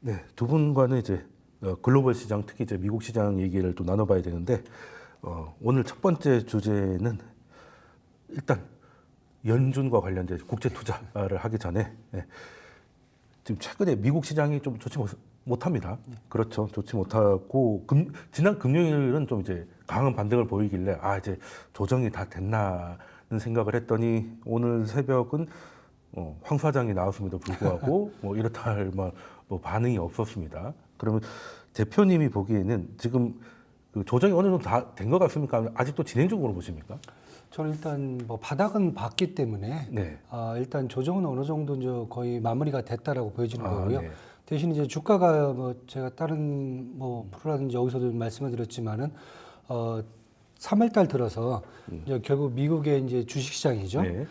네, 두 분과는 이제 글로벌 시장, 특히 이제 미국 시장 얘기를 또 나눠봐야 되는데 오늘 첫 번째 주제는 일단 연준과 관련된 국제 투자를 하기 전에 지금 최근에 미국 시장이 좀 좋지 못합니다. 그렇죠, 좋지 못하고 지난 금요일은 좀 이제 강한 반등을 보이길래 이제 조정이 다 됐나는 생각을 했더니 오늘 새벽은 황 사장이 나왔음에도 불구하고 뭐 이렇다 할 뭐 반응이 없었습니다. 그러면 대표님이 보기에는 지금 그 조정이 어느 정도 다 된 것 같습니까? 아직도 진행 중으로 보십니까? 저는 일단 뭐 바닥은 봤기 때문에 네. 일단 조정은 어느 정도 이제 거의 마무리가 됐다라고 보여지는 거고요. 네. 대신 이제 주가가 뭐 제가 다른 뭐 프로라든지 여기서도 말씀을 드렸지만은 3월달 들어서 이제 결국 미국의 이제 주식시장이죠. 네.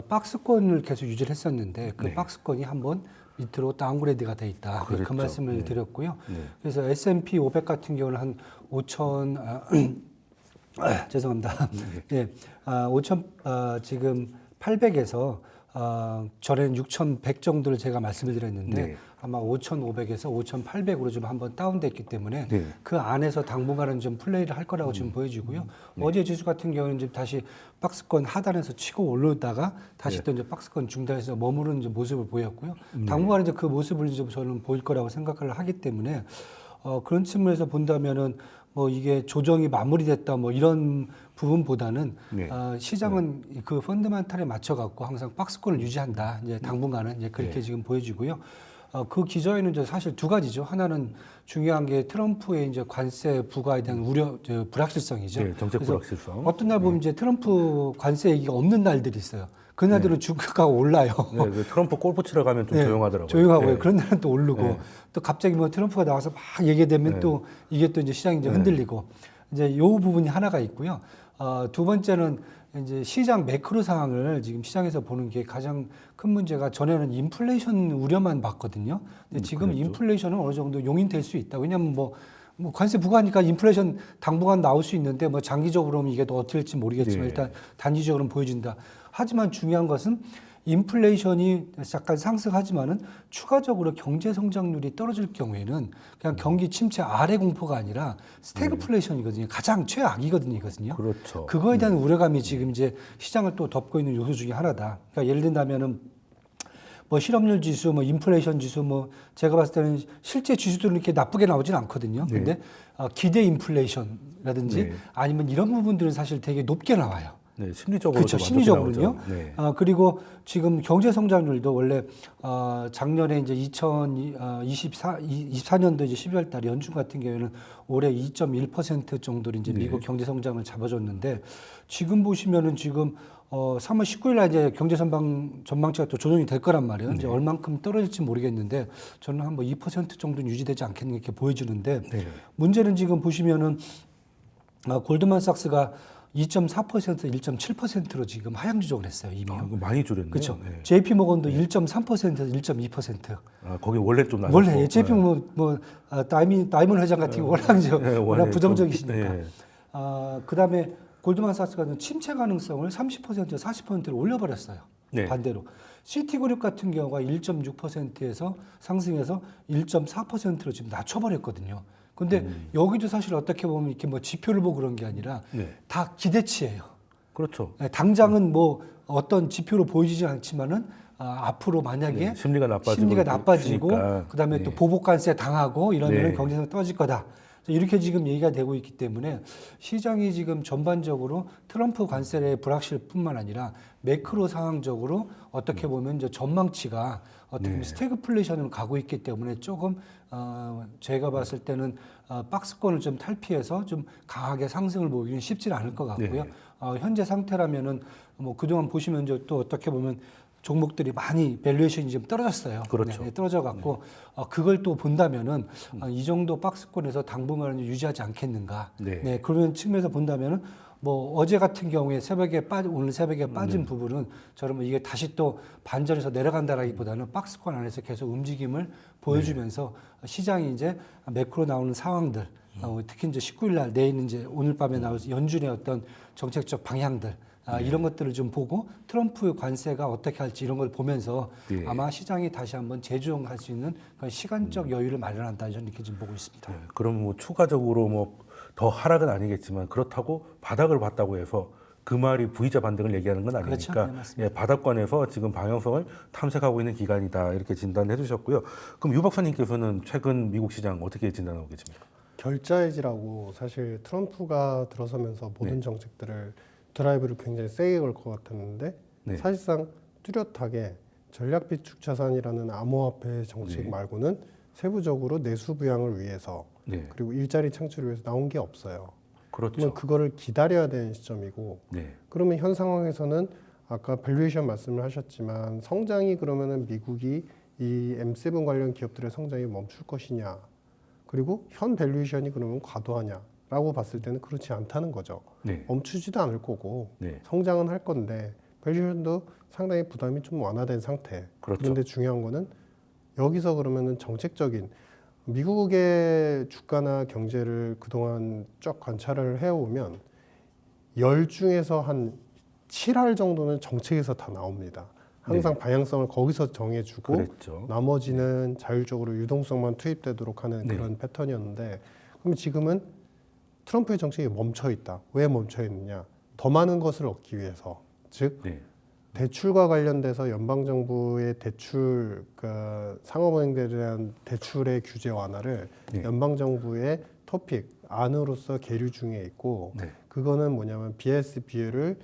박스권을 계속 유지를 했었는데 그 네. 박스권이 한번 밑으로 다운그레이드가 돼 있다. 그 그랬죠. 말씀을 네. 드렸고요. 네. 그래서 S&P 500 같은 경우는 한 5천 죄송합니다. 예, 5천 지금 800에서 전에는 6,100 정도를 제가 말씀을 드렸는데 네. 아마 5,500에서 5,800으로 좀 한번 다운됐기 때문에 네. 그 안에서 당분간은 좀 플레이를 할 거라고 지금 보여지고요. 어제 지수 같은 경우는 이제 다시 박스권 하단에서 치고 올라오다가 다시 또 이제 박스권 중단에서 머무르는 이제 모습을 보였고요. 당분간 이제 그 모습을 이제 저는 보일 거라고 생각을 하기 때문에 그런 측면에서 본다면은 뭐 이게 조정이 마무리됐다 뭐 이런 부분보다는 네. 시장은 그 펀드멘탈에 맞춰 갖고 항상 박스권을 유지한다. 이제 당분간은 이제 그렇게 네. 지금 보여지고요. 그 기저에는 이제 사실 두 가지죠. 하나는 중요한 게 트럼프의 이제 관세 부과에 대한 우려, 불확실성이죠. 네, 정책 그래서 불확실성. 어떤 날 보면 이제 트럼프 관세 얘기가 없는 날들이 있어요. 그날들은 주가가 올라요. 네, 그 트럼프 골프 치러 가면 좀 조용하더라고요. 조용하고요. 네. 그런 날은 또 오르고 네. 또 갑자기 뭐 트럼프가 나와서 막 얘기되면 또 이게 또 이제 시장이 이제 흔들리고 이제 요 부분이 하나가 있고요. 두 번째는 이제 시장 매크로 상황을 지금 시장에서 보는 게 가장 큰 문제가 전에는 인플레이션 우려만 봤거든요. 근데 지금 그랬죠. 인플레이션은 어느 정도 용인될 수 있다. 왜냐하면 뭐 관세 부과하니까 인플레이션 당분간 나올 수 있는데 뭐 장기적으로는 이게 또 어떻게 될지 모르겠지만 네. 일단 단기적으로는 보여진다. 하지만 중요한 것은 인플레이션이 약간 상승하지만은 추가적으로 경제 성장률이 떨어질 경우에는 그냥 경기 침체 아래 공포가 아니라 스태그플레이션이거든요. 가장 최악이거든요, 이거든요. 그렇죠. 그거에 대한 우려감이 지금 이제 시장을 또 덮고 있는 요소 중에 하나다. 그러니까 예를 든다면은 뭐 실업률 지수, 뭐 인플레이션 지수, 뭐 제가 봤을 때는 실제 지수들은 이렇게 나쁘게 나오진 않거든요. 근데 기대 인플레이션라든지 네. 아니면 이런 부분들은 사실 되게 높게 나와요. 네, 심리적으로 그렇죠. 좀 안 좋게 심리적으로는요. 나오죠. 네. 그리고 지금 경제 성장률도 원래 작년에 이제 2024년도 이제 12월 달 연준 같은 경우에는 올해 2.1% 정도로 이제 미국 경제 성장을 잡아줬는데 지금 보시면은 지금 3월 19일 날 이제 경제 전망치가 또 조정이 될 거란 말이에요. 이제 얼만큼 떨어질지 모르겠는데 저는 한 뭐 2% 정도는 유지되지 않겠는 이렇게 보여지는데 문제는 지금 보시면은 골드만삭스가 2.4%, 1.7%로 지금 하향 조정을 했어요, 이미. 이거 많이 줄였네요. 그렇죠. 네. JP 모건도 1.3%에서 1.2%. 거기 원래 좀 낮았고. 원래 JP 모건 다이먼 회장 같은 경우 워낙 부정적이시니까. 네. 그다음에 골드만삭스가 침체 가능성을 30%, 40%를 올려버렸어요. 네. 반대로. 시티그룹 같은 경우가 1.6%에서 상승해서 1.4%로 지금 낮춰버렸거든요. 근데 여기도 사실 어떻게 보면 이렇게 뭐 지표를 보고 그런 게 아니라 다 기대치예요. 그렇죠. 당장은 뭐 어떤 지표로 보이지 않지만은 앞으로 만약에 심리가 나빠지고 그다음에 또 보복관세 당하고 이러면 경제성이 떨어질 거다. 이렇게 지금 얘기가 되고 있기 때문에 시장이 지금 전반적으로 트럼프 관세의 불확실뿐만 아니라 매크로 상황적으로 어떻게 보면 이제 전망치가 어떻게 보면 스태그플레이션으로 가고 있기 때문에 조금 제가 봤을 때는 박스권을 좀 탈피해서 좀 강하게 상승을 보기는 쉽지는 않을 것 같고요. 현재 상태라면은 뭐 그동안 보시면 이제 또 어떻게 보면 종목들이 많이 밸류에이션이 좀 떨어졌어요. 그렇죠. 떨어져 갖고 그걸 또 본다면은 이 정도 박스권에서 당분간은 유지하지 않겠는가. 그런 측면에서 본다면은 뭐 어제 같은 경우에 오늘 새벽에 빠진 부분은 저는 이게 다시 또 반전해서 내려간다라기보다는 박스권 안에서 계속 움직임을 보여주면서 시장이 이제 매크로 나오는 상황들, 특히 이제 19일 날 내일 이제 오늘 밤에 나올 연준의 어떤 정책적 방향들 이런 것들을 좀 보고 트럼프 관세가 어떻게 할지 이런 걸 보면서 네. 아마 시장이 다시 한번 재조정할 수 있는 그런 시간적 여유를 마련한다 저는 이렇게 지금 보고 있습니다. 네, 그럼 뭐 추가적으로 뭐 더 하락은 아니겠지만 그렇다고 바닥을 봤다고 해서 그 말이 V자 반등을 얘기하는 건 아니니까 그렇죠. 네, 맞습니다. 예, 바닥권에서 지금 방향성을 탐색하고 있는 기간이다 이렇게 진단해 주셨고요. 그럼 유 박사님께서는 최근 미국 시장 어떻게 진단하고 계십니까? 결자해지라고 사실 트럼프가 들어서면서 모든 정책들을 드라이브를 굉장히 세게 걸 것 같았는데 네. 사실상 뚜렷하게 전략비축자산이라는 암호화폐 정책 네. 말고는 세부적으로 내수 부양을 위해서 네, 그리고 일자리 창출을 위해서 나온 게 없어요. 그렇죠. 그러면 그거를 기다려야 되는 시점이고 네, 그러면 현 상황에서는 아까 밸류에이션 말씀을 하셨지만 성장이 그러면은 미국이 이 M7 관련 기업들의 성장이 멈출 것이냐 그리고 현 밸류에이션이 그러면 과도하냐라고 봤을 때는 그렇지 않다는 거죠. 네, 멈추지도 않을 거고 네, 성장은 할 건데 밸류에이션도 상당히 부담이 좀 완화된 상태. 그렇죠. 그런데 중요한 거는 여기서 그러면은 정책적인 미국의 주가나 경제를 그동안 쭉 관찰을 해오면 10 중에서 한 7할 정도는 정책에서 다 나옵니다. 항상 방향성을 거기서 정해주고 그랬죠. 나머지는 자율적으로 유동성만 투입되도록 하는 네. 그런 패턴이었는데 그럼 지금은 트럼프의 정책이 멈춰 있다. 왜 멈춰 있느냐? 더 많은 것을 얻기 위해서. 즉 네, 대출과 관련돼서 연방 정부의 대출 상업은행들에 대한 대출의 규제 완화를 네. 연방 정부의 토픽 안으로서 계류 중에 있고 네, 그거는 뭐냐면 BSB를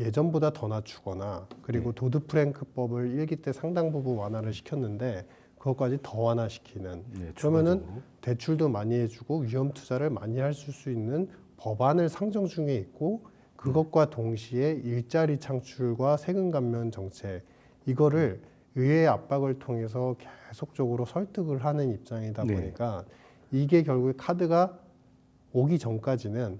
예전보다 더 낮추거나 그리고 도드 프랭크법을 일기 때 상당 부분 완화를 시켰는데 그것까지 더 완화시키는 네, 그러면은 추가적으로. 대출도 많이 해주고 위험 투자를 많이 할 수 있는 법안을 상정 중에 있고 그것과 동시에 일자리 창출과 세금 감면 정책 이거를 의회의 압박을 통해서 계속적으로 설득을 하는 입장이다 네. 보니까 이게 결국에 카드가 오기 전까지는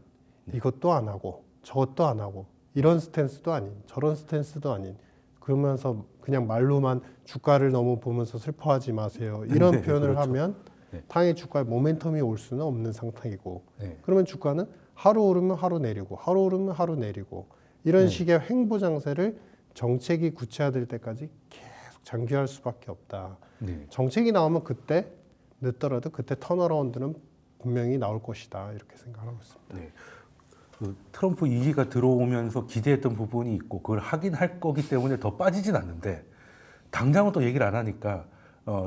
이것도 안 하고 저것도 안 하고 이런 스탠스도 아닌 저런 스탠스도 아닌 그러면서 그냥 말로만 주가를 너무 보면서 슬퍼하지 마세요 이런 네, 표현을 그렇죠. 하면 네. 당연히 주가에 모멘텀이 올 수는 없는 상태이고 네. 그러면 주가는 하루 오르면 하루 내리고 하루 오르면 하루 내리고 이런 네. 식의 횡보 장세를 정책이 구체화될 때까지 계속 장기화할 수밖에 없다. 네. 정책이 나오면 그때 늦더라도 그때 턴어라운드는 분명히 나올 것이다 이렇게 생각하고 있습니다. 네. 그 트럼프 2기가 들어오면서 기대했던 부분이 있고 그걸 하긴 할 거기 때문에 더 빠지진 않는데 당장은 또 얘기를 안 하니까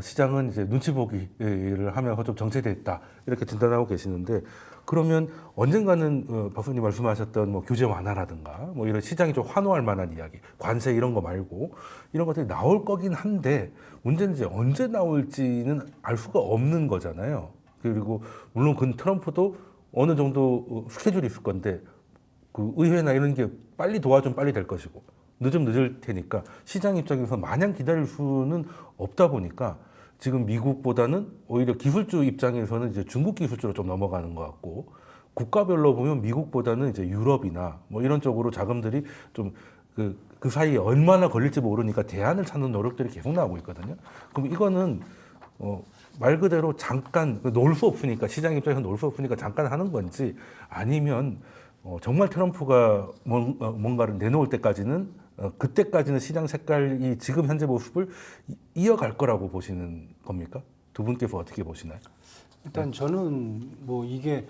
시장은 이제 눈치 보기를 하면서 좀 정체됐다 이렇게 진단하고 계시는데 그러면 언젠가는 박사님 말씀하셨던 뭐 규제 완화라든가 뭐 이런 시장이 좀 환호할 만한 이야기, 관세 이런 거 말고 이런 것들이 나올 거긴 한데 문제는 이제 언제 나올지는 알 수가 없는 거잖아요. 그리고 물론 그 트럼프도 어느 정도 스케줄이 있을 건데 그 의회나 이런 게 빨리 도와주면 빨리 될 것이고 늦으면 늦을 테니까 시장 입장에서 마냥 기다릴 수는 없다 보니까 지금 미국보다는 오히려 기술주 입장에서는 이제 중국 기술주로 좀 넘어가는 것 같고 국가별로 보면 미국보다는 이제 유럽이나 뭐 이런 쪽으로 자금들이 좀 그 사이에 얼마나 걸릴지 모르니까 대안을 찾는 노력들이 계속 나오고 있거든요. 그럼 이거는 말 그대로 잠깐 놓을 수 없으니까 시장 입장에서 놓을 수 없으니까 잠깐 하는 건지 아니면 정말 트럼프가 뭔가를 내놓을 때까지는 그때까지는 시장 색깔이 지금 현재 모습을 이어갈 거라고 보시는 겁니까? 두 분께서 어떻게 보시나요? 일단 저는 뭐 이게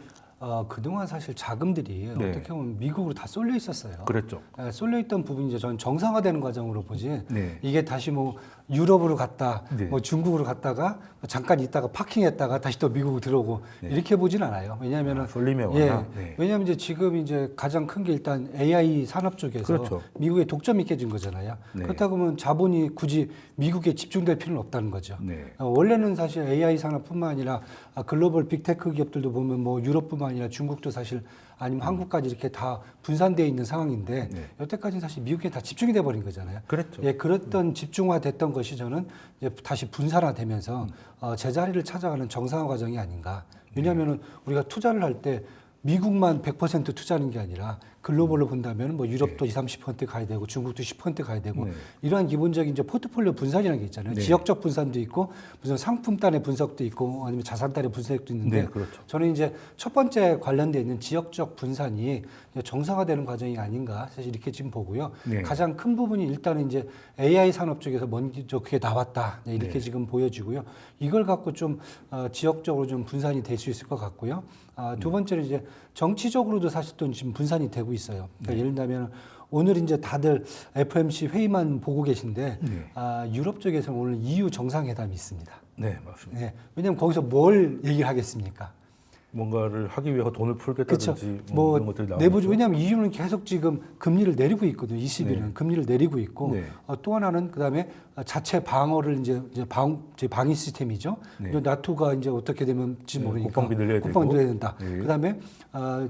그동안 사실 자금들이 네. 어떻게 보면 미국으로 다 쏠려 있었어요. 그랬죠. 쏠려 있던 부분이 이제 저는 정상화되는 과정으로 보지. 네. 이게 다시 뭐 유럽으로 갔다, 네. 뭐 중국으로 갔다가 잠깐 있다가 파킹했다가 다시 또 미국으로 들어오고 네. 이렇게 보진 않아요. 왜냐하면은 쏠림의 예, 완화. 네. 왜냐하면 이제 지금 이제 가장 큰 게 일단 AI 산업 쪽에서 그렇죠. 미국의 독점이 깨진 거잖아요. 네. 그렇다고 하면 자본이 굳이 미국에 집중될 필요는 없다는 거죠. 네. 원래는 사실 AI 산업뿐만 아니라 글로벌 빅테크 기업들도 보면 뭐 유럽뿐만 아니라 중국도 사실 아니면 한국까지 이렇게 다 분산되어 있는 상황인데 네. 여태까지는 사실 미국에 다 집중이 돼 버린 거잖아요. 그랬죠. 예, 그랬던 집중화됐던 것이 저는 이제 다시 분산화되면서 제자리를 찾아가는 정상화 과정이 아닌가. 왜냐하면은 우리가 투자를 할 때 미국만 100% 투자하는 게 아니라 글로벌로 본다면 뭐 유럽도 20-30% 가야 되고 중국도 10% 가야 되고 네. 이러한 기본적인 이제 포트폴리오 분산이라는 게 있잖아요. 네. 지역적 분산도 있고 무슨 상품단의 분석도 있고 아니면 자산단의 분석도 있는데 네, 그렇죠. 저는 이제 첫 번째 관련돼 있는 지역적 분산이 이제 정상화되는 과정이 아닌가 사실 이렇게 지금 보고요. 네. 가장 큰 부분이 일단은 이제 AI 산업 쪽에서 먼저 그게 나왔다 이렇게 네. 지금 보여지고요. 이걸 갖고 좀 지역적으로 좀 분산이 될 수 있을 것 같고요. 두 번째는 이제 정치적으로도 사실 또 지금 분산이 되고 있어요. 그러니까 예를 들면 오늘 이제 다들 FOMC 회의만 보고 계신데 유럽 쪽에서는 오늘 EU 정상회담이 있습니다. 네, 맞습니다. 네, 왜냐하면 거기서 뭘 얘기를 하겠습니까? 뭔가를 하기 위해서 돈을 풀겠다든지 그렇죠. 뭐 뭐 이런 것들이 나오죠. 내부적 왜냐하면 EU는 계속 지금 금리를 내리고 있거든요. 21은 네. 금리를 내리고 있고 네. 또 하나는 그다음에 자체 방어를 이제 방위 시스템이죠. 네. 그리고 나토가 이제 어떻게 되면지 네, 모르니까 국방비 늘려야 되고. 국방비 늘려야 된다. 네. 그다음에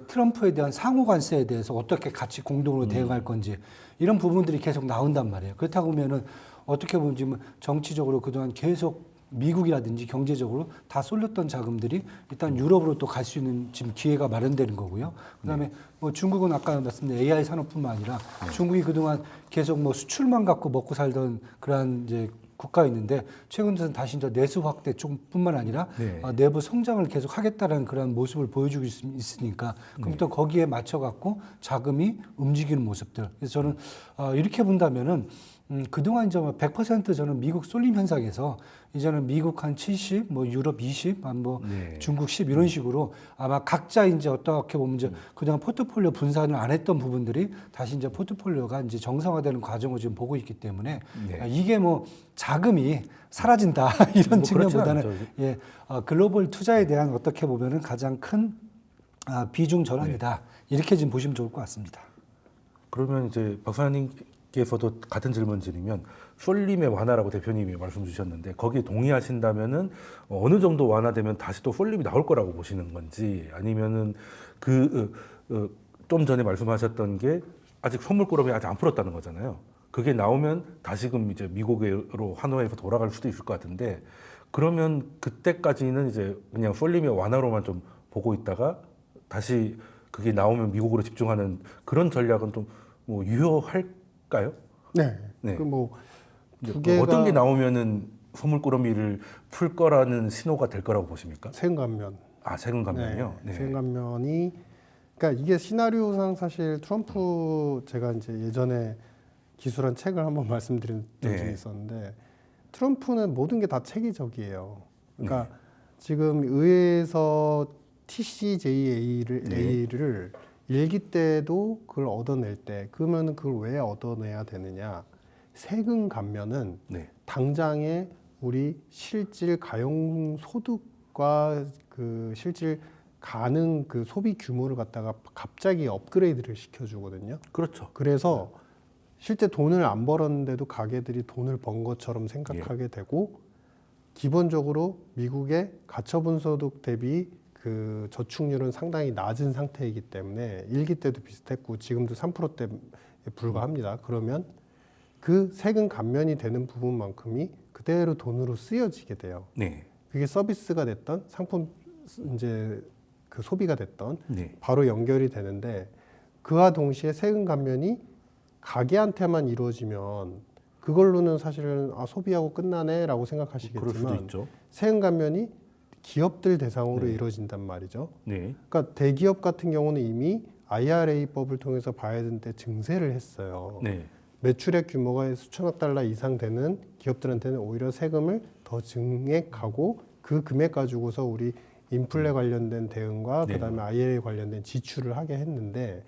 트럼프에 대한 상호 관세에 대해서 어떻게 같이 공동으로 대응할 건지 이런 부분들이 계속 나온단 말이에요. 그렇다고 보면은 어떻게 보면 지금 정치적으로 그동안 계속 미국이라든지 경제적으로 다 쏠렸던 자금들이 일단 유럽으로 또 갈 수 있는 지금 기회가 마련되는 거고요. 그다음에 뭐 중국은 아까 말씀드린 AI 산업뿐만 아니라 중국이 그동안 계속 뭐 수출만 갖고 먹고 살던 그러한 이제 국가였는데 최근 들어서 다시 이제 내수 확대 쪽뿐만 아니라 네. 내부 성장을 계속 하겠다라는 그런 모습을 보여주고 있으니까 그럼 또 거기에 맞춰 갖고 자금이 움직이는 모습들. 그래서 저는 이렇게 본다면은 그동안 이제 100% 저는 미국 쏠림 현상에서 이제는 미국 한 70, 뭐 유럽 20, 뭐 네. 중국 10 이런 식으로 아마 각자 이제 어떻게 보면 이제 그동안 포트폴리오 분산을 안 했던 부분들이 다시 이제 포트폴리오가 이제 정상화되는 과정을 지금 보고 있기 때문에 네. 이게 뭐 자금이 사라진다 이런 뭐 그렇진 측면보다는 않죠. 예, 글로벌 투자에 대한 어떻게 보면은 가장 큰 비중 전환이다 이렇게 지금 보시면 좋을 것 같습니다. 그러면 이제 박사님께서도 같은 질문 드리면 쏠림의 완화라고 대표님이 말씀 주셨는데 거기에 동의하신다면은 어느 정도 완화되면 다시 또 쏠림이 나올 거라고 보시는 건지 아니면은 좀 전에 말씀하셨던 게 아직 선물꾸러미 아직 안 풀었다는 거잖아요. 그게 나오면 다시금 이제 미국으로 환호해서 돌아갈 수도 있을 것 같은데 그러면 그때까지는 이제 그냥 쏠림의 완화로만 좀 보고 있다가 다시 그게 나오면 미국으로 집중하는 그런 전략은 좀 뭐 유효할까요? 네. 네. 그뭐 두 개가 어떤 게 나오면은 소물꾸러미를 풀 거라는 신호가 될 거라고 보십니까? 세금 감면. 세금 감면이요? 네. 세금 감면이 그러니까 이게 시나리오상 사실 트럼프 제가 이제 예전에 기술한 책을 한번 말씀드린 적이 있었는데 트럼프는 모든 게 다 체계적이에요. 그러니까 지금 의회에서 TCJA를 일기 때도 그걸 얻어낼 때 그러면 그걸 왜 얻어내야 되느냐? 세금 감면은 당장에 우리 실질 가용 소득과 그 실질 가능 그 소비 규모를 갖다가 갑자기 업그레이드를 시켜주거든요. 그렇죠. 그래서 실제 돈을 안 벌었는데도 가게들이 돈을 번 것처럼 생각하게 되고 기본적으로 미국의 가처분 소득 대비 그 저축률은 상당히 낮은 상태이기 때문에 일기 때도 비슷했고 지금도 3%대에 불과합니다. 그러면 그 세금 감면이 되는 부분만큼이 그대로 돈으로 쓰여지게 돼요. 그게 서비스가 됐던 상품 이제 그 소비가 됐던 바로 연결이 되는데 그와 동시에 세금 감면이 가게한테만 이루어지면 그걸로는 사실은 소비하고 끝나네라고 생각하시겠지만 세금 감면이 기업들 대상으로 이루어진단 말이죠. 그러니까 대기업 같은 경우는 이미 IRA법을 통해서 바이든때 증세를 했어요. 매출액 규모가 수천억 달러 이상 되는 기업들한테는 오히려 세금을 더 증액하고 그 금액 가지고서 우리 인플레 관련된 대응과 그다음에 IRA 관련된 지출을 하게 했는데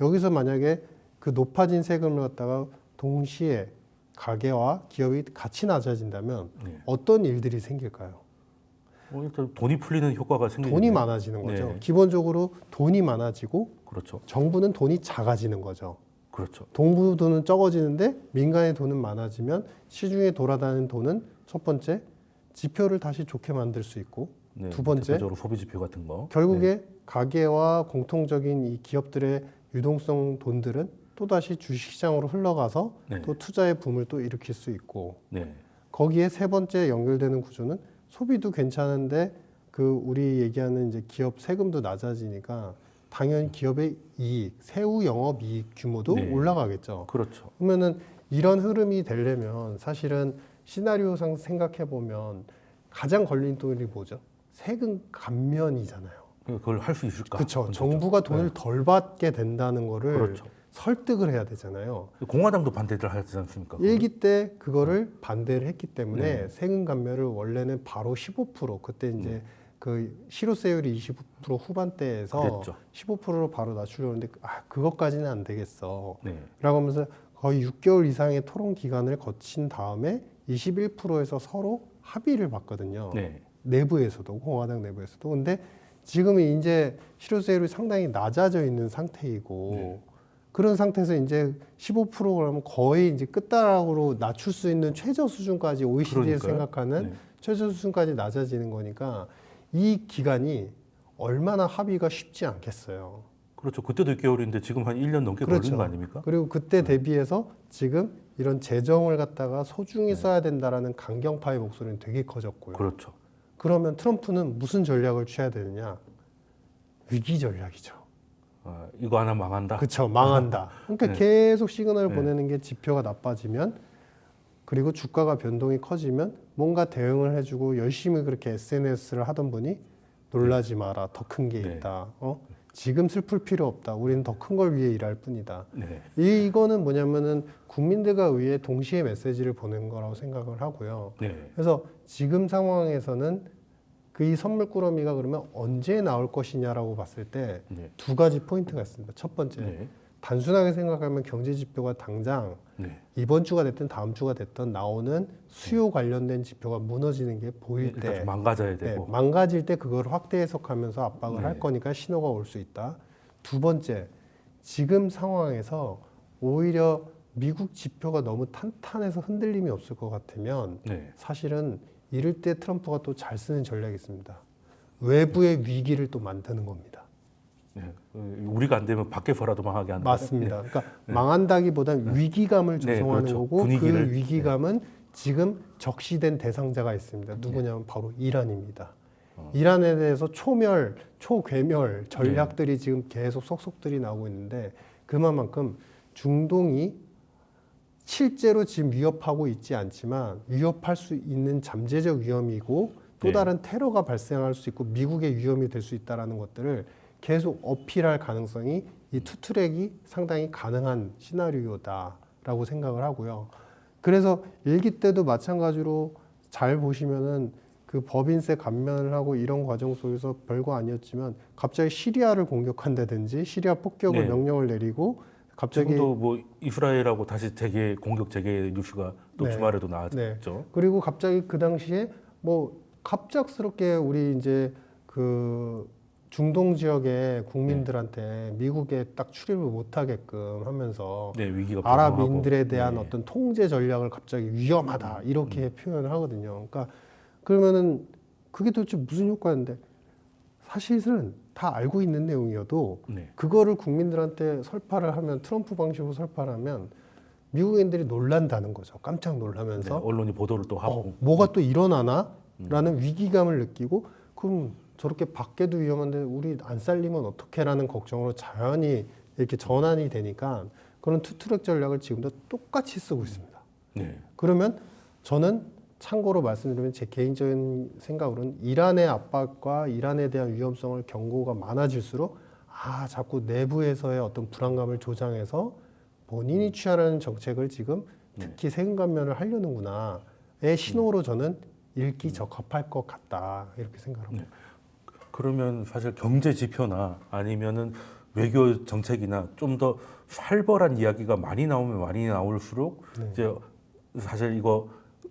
여기서 만약에 그 높아진 세금을 갖다가 동시에 가게와 기업이 같이 낮아진다면 어떤 일들이 생길까요? 일단 돈이 풀리는 효과가 생기죠. 돈이 많아지는 거죠. 기본적으로 돈이 많아지고 그렇죠. 정부는 돈이 작아지는 거죠. 그렇죠. 정부 돈은 적어지는데 민간의 돈은 많아지면 시중에 돌아다니는 돈은 첫 번째 지표를 다시 좋게 만들 수 있고 두 번째 대표적으로 소비 지표 같은 거 결국에 가계와 공통적인 이 기업들의 유동성 돈들은 또다시 주식시장으로 흘러가서 또 투자의 붐을 또 일으킬 수 있고 거기에 세 번째 연결되는 구조는 소비도 괜찮은데 그 우리 얘기하는 이제 기업 세금도 낮아지니까 당연히 기업의 이익, 세후 영업이익 규모도 네. 올라가겠죠. 그렇죠. 그러면은 이런 흐름이 되려면 사실은 시나리오상 생각해 보면 가장 걸린 돈이 뭐죠? 세금 감면이잖아요. 그걸 할 수 있을까? 그렇죠. 문제죠. 정부가 돈을 덜 받게 된다는 거를 그렇죠. 설득을 해야 되잖아요. 공화당도 반대를 하지 않습니까? 일기 때 그거를 반대를 했기 때문에 네. 세금 감면을 원래는 바로 15% 그때 이제 그 실효세율이 25% 후반대에서 그랬죠. 15%로 바로 낮추려고 했는데 그것까지는 안 되겠어. 네. 라고 하면서 거의 6개월 이상의 토론 기간을 거친 다음에 21%에서 서로 합의를 봤거든요. 네. 내부에서도 공화당 내부에서도. 근데 지금은 이제 실효세율이 상당히 낮아져 있는 상태이고 네. 그런 상태에서 이제 15% 그러면 거의 이제 끝자락으로 낮출 수 있는 최저 수준까지 OECD에서 그러니까요. 생각하는 네. 최저 수준까지 낮아지는 거니까 이 기간이 얼마나 합의가 쉽지 않겠어요. 그렇죠. 그때도 6개월인데 지금 한 1년 넘게 그렇죠. 걸리는 거 아닙니까? 그리고 그때 대비해서 지금 이런 재정을 갖다가 소중히 써야 된다라는 강경파의 목소리는 되게 커졌고요. 그렇죠. 그러면 트럼프는 무슨 전략을 취해야 되느냐? 위기 전략이죠. 이거 하나 망한다. 그렇죠. 망한다. 그러니까 네. 계속 시그널을 네. 보내는 게 지표가 나빠지면 그리고 주가가 변동이 커지면 뭔가 대응을 해주고 열심히 그렇게 SNS를 하던 분이 놀라지 마라. 더 큰 게 네. 있다. 지금 슬플 필요 없다. 우리는 더 큰 걸 위해 일할 뿐이다. 네. 이거는 뭐냐면은 국민들과 의회 동시에 메시지를 보낸 거라고 생각을 하고요. 네. 그래서 지금 상황에서는 그 이 선물꾸러미가 그러면 언제 나올 것이냐라고 봤을 때 네. 두 가지 포인트가 있습니다. 첫 번째, 네. 단순하게 생각하면 경제 지표가 당장 네. 이번 주가 됐든 다음 주가 됐든 나오는 수요 관련된 지표가 무너지는 게 보일 일단 때 좀 망가져야 네, 되고. 망가질 때 그걸 확대 해석하면서 압박을 네. 할 거니까 신호가 올 수 있다. 두 번째, 지금 상황에서 오히려 미국 지표가 너무 탄탄해서 흔들림이 없을 것 같으면 네. 사실은 이럴 때 트럼프가 또 잘 쓰는 전략이 있습니다. 외부의 위기를 또 만드는 겁니다. 네. 우리가 안 되면 밖에서라도 망하게 하는 맞습니다. 거죠. 그러니까 망한다기보단 위기감을 네, 조성하는 그렇죠. 거고 분위기를. 그 위기감은 지금 적시된 대상자가 있습니다. 누구냐면 바로 이란입니다. 이란에 대해서 초멸, 초괴멸 전략들이 지금 계속 속속들이 나오고 있는데 그만큼 중동이 실제로 지금 위협하고 있지 않지만 위협할 수 있는 잠재적 위험이고 또 네. 다른 테러가 발생할 수 있고 미국의 위험이 될 수 있다는 것들을 계속 어필할 가능성이 이 투트랙이 상당히 가능한 시나리오다라고 생각을 하고요. 그래서 일기 때도 마찬가지로 잘 보시면은 그 법인세 감면을 하고 이런 과정 속에서 별거 아니었지만 갑자기 시리아를 공격한다든지 시리아 폭격을 네. 명령을 내리고 갑자기 지금도 뭐 이스라엘하고 다시 공격 재개 뉴스가 또 네. 주말에도 나왔죠. 그리고 갑자기 그 당시에 뭐 갑작스럽게 우리 이제 그 중동 지역의 국민들한테 미국에 딱 출입을 못하게끔 하면서 네, 위기가 아랍인들에 불명하고. 대한 네. 어떤 통제 전략을 갑자기 위험하다 이렇게 표현을 하거든요. 그러니까 그러면은 그게 도대체 무슨 효과인데 사실은 다 알고 있는 내용이어도 네. 그거를 국민들한테 설파를 하면 트럼프 방식으로 설파를 하면 미국인들이 놀란다는 거죠. 깜짝 네, 놀라면서 언론이 보도를 또 하고. 뭐가 또 일어나나? 라는 위기감을 느끼고 그럼 저렇게 밖에도 위험한데 우리 안 살리면 어떡해라는 걱정으로 자연히 이렇게 전환이 되니까 그런 투트랙 전략을 지금도 똑같이 쓰고 있습니다. 네. 그러면 저는 참고로 말씀드리면 제 개인적인 생각으로는 이란의 압박과 이란에 대한 위험성을 경고가 많아질수록 자꾸 내부에서의 어떤 불안감을 조장해서 본인이 취하라는 정책을 지금 특히 세금 감면을 하려는구나의 신호로 저는 읽기 적합할 것 같다 이렇게 생각합니다. 그러면 사실 경제 지표나 아니면은 외교 정책이나 좀 더 살벌한 이야기가 많이 나오면 많이 나올수록 이제 사실 이거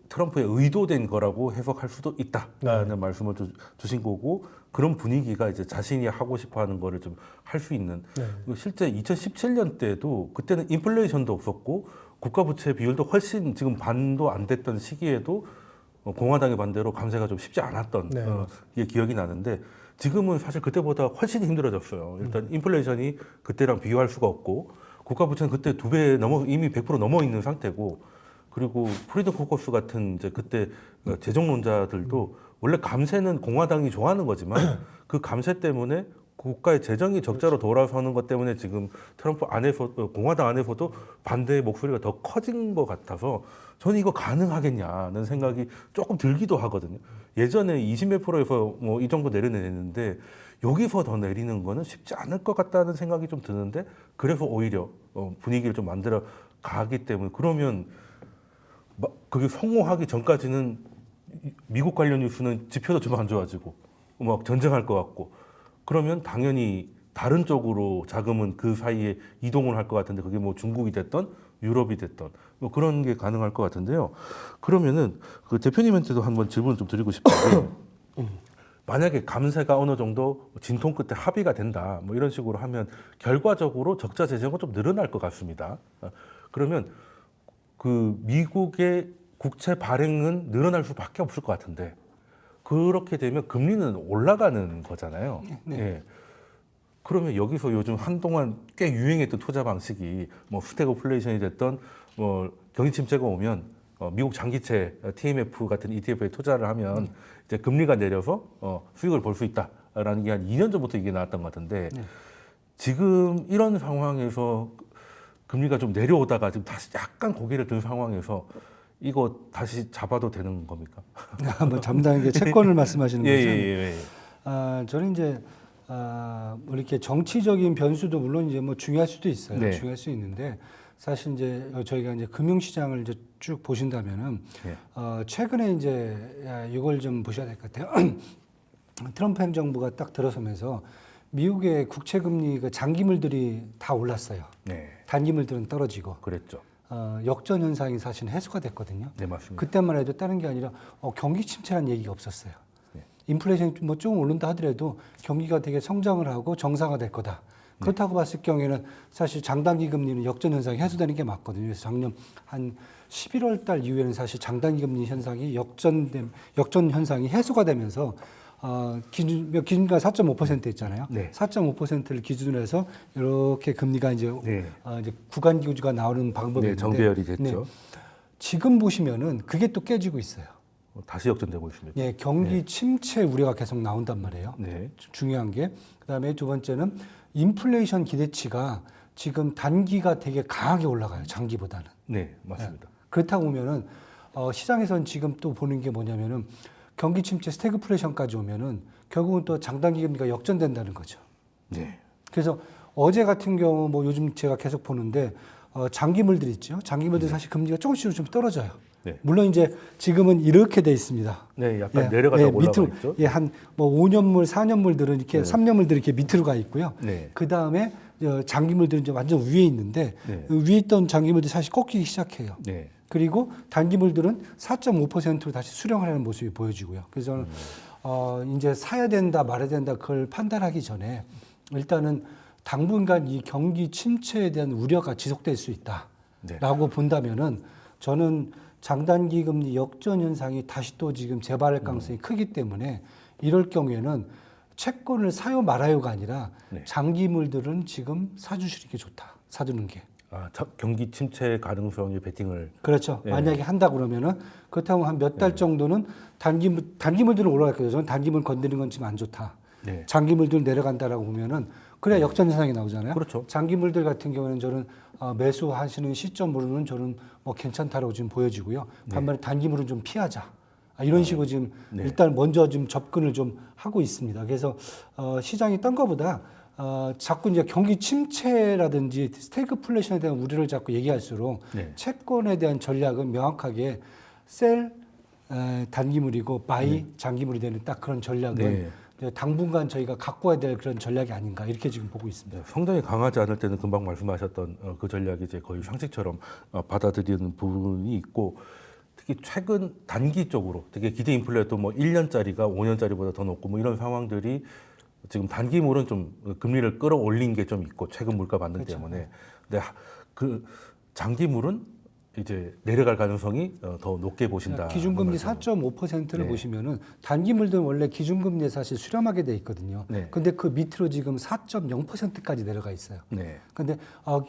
트럼프의 의도된 거라고 해석할 수도 있다라는 말씀을 주신 거고 그런 분위기가 이제 자신이 하고 싶어하는 거를 좀 할 수 있는 실제 2017년 때도 그때는 인플레이션도 없었고 국가 부채 비율도 훨씬 지금 반도 안 됐던 시기에도 공화당의 반대로 감세가 좀 쉽지 않았던 게 기억이 나는데 지금은 사실 그때보다 훨씬 힘들어졌어요. 일단 인플레이션이 그때랑 비교할 수가 없고 국가 부채는 그때 2배 넘어 이미 100% 넘어 있는 상태고 그리고 프리덤 코커스 같은 이제 그때 재정론자들도 원래 감세는 공화당이 좋아하는 거지만 그 감세 때문에 국가의 재정이 적자로 돌아서는 것 때문에 지금 트럼프 안에서 공화당 안에서도 반대의 목소리가 더 커진 것 같아서 저는 이거 가능하겠냐는 생각이 조금 들기도 하거든요. 예전에 20몇 프로에서 뭐 이 정도 내려냈는데 여기서 더 내리는 거는 쉽지 않을 것 같다는 생각이 좀 드는데 그래서 오히려 분위기를 좀 만들어 가기 때문에 그러면 그게 성공하기 전까지는 미국 관련 뉴스는 지표도 좀 안 좋아지고 막 전쟁할 것 같고 그러면 당연히 다른 쪽으로 자금은 그 사이에 이동을 할 것 같은데 그게 뭐 중국이 됐던 유럽이 됐던 뭐 그런 게 가능할 것 같은데요. 그러면은 그 대표님한테도 한번 질문을 좀 드리고 싶은데 만약에 감세가 어느 정도 진통 끝에 합의가 된다 뭐 이런 식으로 하면 결과적으로 적자 재정은 좀 늘어날 것 같습니다. 그러면 그 미국의 국채 발행은 늘어날 수밖에 없을 것 같은데 그렇게 되면 금리는 올라가는 거잖아요. 네. 예. 그러면 여기서 요즘 한동안 꽤 유행했던 투자 방식이 뭐 스태그플레이션이 됐던 뭐 경기 침체가 오면 미국 장기채 TMF 같은 ETF에 투자를 하면 이제 금리가 내려서 수익을 볼 수 있다라는 게 한 2년 전부터 이게 나왔던 것 같은데 지금 이런 상황에서 금리가 좀 내려오다가 지금 다시 약간 고개를 든 상황에서 이거 다시 잡아도 되는 겁니까? 뭐 잡는다는 게 채권을 말씀하시는 거죠? 예. 저는 이제 뭐 이렇게 정치적인 변수도 물론 이제 뭐 중요할 수도 있어요. 네. 중요할 수 있는데 사실 이제 저희가 이제 금융시장을 이제 쭉 보신다면은 네. 최근에 이제 이걸 좀 보셔야 될 것 같아요. 트럼프 행정부가 딱 들어서면서 미국의 국채금리 그 장기물들이 다 올랐어요. 네. 단기물들은 떨어지고 그랬죠. 역전 현상이 사실 해소가 됐거든요. 네, 맞습니다. 그때만 해도 다른 게 아니라 경기 침체라는 얘기가 없었어요. 네. 인플레이션이 뭐 조금 오른다 하더라도 경기가 되게 성장을 하고 정상화 될 거다. 그렇다고 봤을 경우에는 사실 장단기 금리는 역전 현상이 해소되는 게 맞거든요. 그래서 작년 한 11월 달 이후에는 사실 장단기 금리 현상이 역전 현상이 해소가 되면서 기준가 4.5% 있잖아요. 네. 4.5%를 기준으로 해서 이렇게 금리가 이제 네. 이제 구간 기조가 나오는 방법이 네, 있는데 정배열이 됐죠. 지금 보시면은 그게 또 깨지고 있어요. 다시 역전되고 있습니다. 예, 경기 침체 우려가 계속 나온단 말이에요. 네. 중요한 게 그다음에 두 번째는 인플레이션 기대치가 지금 단기가 되게 강하게 올라가요. 장기보다는. 네, 맞습니다. 그렇다고 보면은 시장에서는 지금 또 보는 게 뭐냐면은 경기 침체 스태그플레이션까지 오면은 결국은 또 장단기 금리가 역전된다는 거죠. 네. 그래서 어제 같은 경우 뭐 요즘 제가 계속 보는데 장기물들 있죠. 장기물들 사실 금리가 조금씩 좀 떨어져요. 네. 물론 이제 지금은 이렇게 돼 있습니다. 네, 약간 내려가다 올라가 밑으로, 있죠. 한 뭐 5년물, 4년물들은 이렇게 네. 3년물들이 이렇게 밑으로 가 있고요. 네. 그 다음에 장기물들은 이제 완전 위에 있는데 네. 위에 있던 장기물들이 사실 꺾이기 시작해요. 네. 그리고 단기물들은 4.5%로 다시 수렴하려는 모습이 보여지고요. 그래서 저는 이제 사야 된다 말아야 된다 그걸 판단하기 전에 일단은 당분간 이 경기 침체에 대한 우려가 지속될 수 있다라고 본다면은 저는 장단기 금리 역전 현상이 다시 또 지금 재발할 가능성이 크기 때문에 이럴 경우에는 채권을 사요 말아요가 아니라 네. 장기물들은 지금 사주시는 게 좋다. 사두는 게. 경기 침체 가능성에 베팅을 그렇죠. 네. 만약에 한다 그러면은 그렇다고 한 몇 달 정도는 단기물들은 올라갈 거예요. 저는 단기물 건드리는 건 지금 안 좋다. 네. 장기물들은 내려간다라고 보면은 그래야 역전 현상이 나오잖아요. 그렇죠. 장기물들 같은 경우는 저는 매수하시는 시점으로는 저는 뭐 괜찮다라고 지금 보여지고요. 반면에 단기물은 좀 피하자. 이런 식으로 지금 네. 일단 먼저 좀 접근을 좀 하고 있습니다. 그래서 시장이 딴 거보다 자꾸 이제 경기 침체라든지 스태그플레이션에 대한 우려를 자꾸 얘기할수록 네. 채권에 대한 전략은 명확하게 셀 단기물이고 바이 장기물이 되는 딱 그런 전략은 네. 당분간 저희가 갖고 와야 될 그런 전략이 아닌가 이렇게 지금 보고 있습니다. 네, 성장이 강하지 않을 때는 금방 말씀하셨던 그 전략이 이제 거의 상식처럼 받아들이는 부분이 있고 특히 최근 단기 쪽으로 되게 기대 인플레도 뭐 1년짜리가 5년짜리보다 더 높고 뭐 이런 상황들이 지금 단기물은 좀 금리를 끌어올린 게 좀 있고 최근 물가 반등 그렇죠. 때문에 근데 그 장기물은 이제 내려갈 가능성이 더 높게 보신다. 기준금리 4.5%를 네. 보시면은 단기물들은 원래 기준금리에 사실 수렴하게 돼 있거든요. 네. 근데 그 밑으로 지금 4.0%까지 내려가 있어요. 네. 근데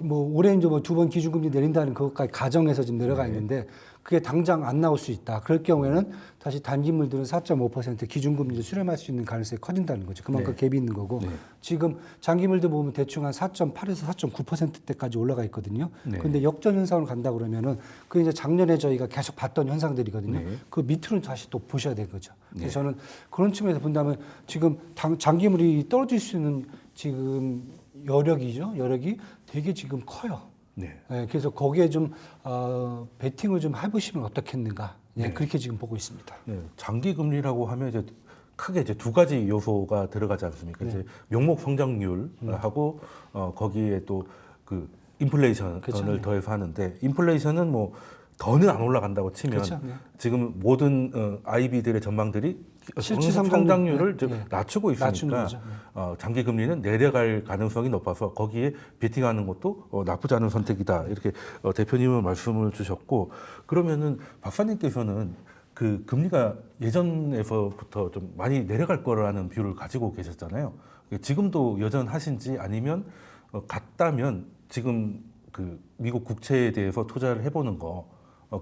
뭐 올해 이제 뭐 두 번 기준금리 내린다는 그것까지 가정해서 지금 내려가 있는데 그게 당장 안 나올 수 있다. 그럴 경우에는 다시 단기물들은 4.5% 기준금리를 수렴할 수 있는 가능성이 커진다는 거죠. 그만큼 갭이 있는 거고 지금 장기물도 보면 대충 한 4.8에서 4.9%대까지 올라가 있거든요. 그런데 역전 현상을 간다 그러면은 그 이제 작년에 저희가 계속 봤던 현상들이거든요. 그 밑으로 다시 또 보셔야 될 거죠. 그래서 저는 그런 측면에서 본다면 지금 장기물이 떨어질 수 있는 지금 여력이 되게 지금 커요. 그래서 거기에 좀 베팅을 좀 해보시면 어떻겠는가. 그렇게 지금 보고 있습니다. 장기 금리라고 하면 이제 크게 이제 두 가지 요소가 들어가지 않습니까? 이제 명목 성장률하고 거기에 또 그 인플레이션을 그렇죠. 더해서 하는데 인플레이션은 뭐 더는 안 올라간다고 치면 그렇죠. 지금 모든 IB들의 전망들이 실질 성장률을 좀 낮추고 낮추는 있으니까 거죠. 장기 금리는 내려갈 가능성이 높아서 거기에 베팅하는 것도 나쁘지 않은 선택이다 이렇게 대표님은 말씀을 주셨고 그러면은 박사님께서는 그 금리가 예전에서부터 좀 많이 내려갈 거라는 뷰를 가지고 계셨잖아요. 지금도 여전하신지 아니면 같다면 지금 그 미국 국채에 대해서 투자를 해보는 거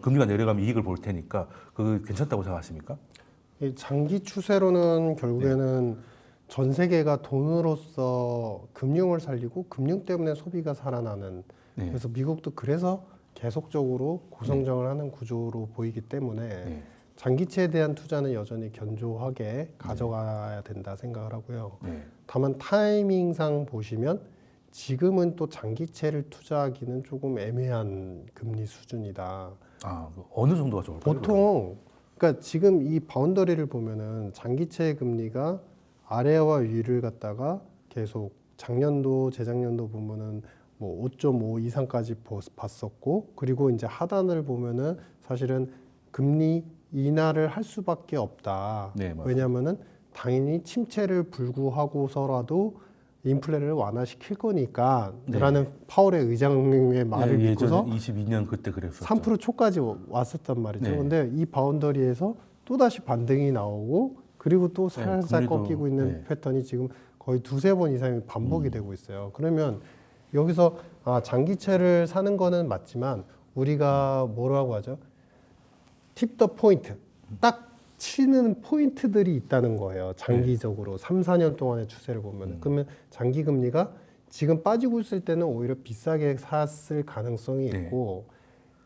금리가 내려가면 이익을 볼 테니까 그거 괜찮다고 생각하십니까? 이 장기 추세로는 결국에는 전 세계가 돈으로서 금융을 살리고 금융 때문에 소비가 살아나는 그래서 미국도 그래서 계속적으로 고성장을 하는 구조로 보이기 때문에 장기채에 대한 투자는 여전히 견조하게 가져가야 된다 생각을 하고요. 다만 타이밍상 보시면 지금은 또 장기채를 투자하기는 조금 애매한 금리 수준이다. 어느 정도가 좋을까요? 보통 그러니까 지금 이 바운더리를 보면은 장기채 금리가 아래와 위를 갖다가 계속 작년도 재작년도 보면은 뭐 5.5 이상까지 봤었고 그리고 이제 하단을 보면은 사실은 금리 인하를 할 수밖에 없다. 왜냐하면은 당연히 침체를 불구하고서라도 인플레를 완화시킬 거니까 라는 파월의 의장의 말을 믿고서 22년 그때 그랬었죠. 3% 초까지 왔었단 말이죠. 근데 이 바운더리에서 또다시 반등이 나오고 그리고 또 살살 꺾이고 있는 패턴이 지금 거의 두세 번 이상 반복이 되고 있어요. 그러면 여기서 장기채를 사는 거는 맞지만 우리가 뭐라고 하죠? 팁 더 포인트. 딱 치는 포인트들이 있다는 거예요. 장기적으로 3, 4년 동안의 추세를 보면. 그러면 장기 금리가 지금 빠지고 있을 때는 오히려 비싸게 샀을 가능성이 있고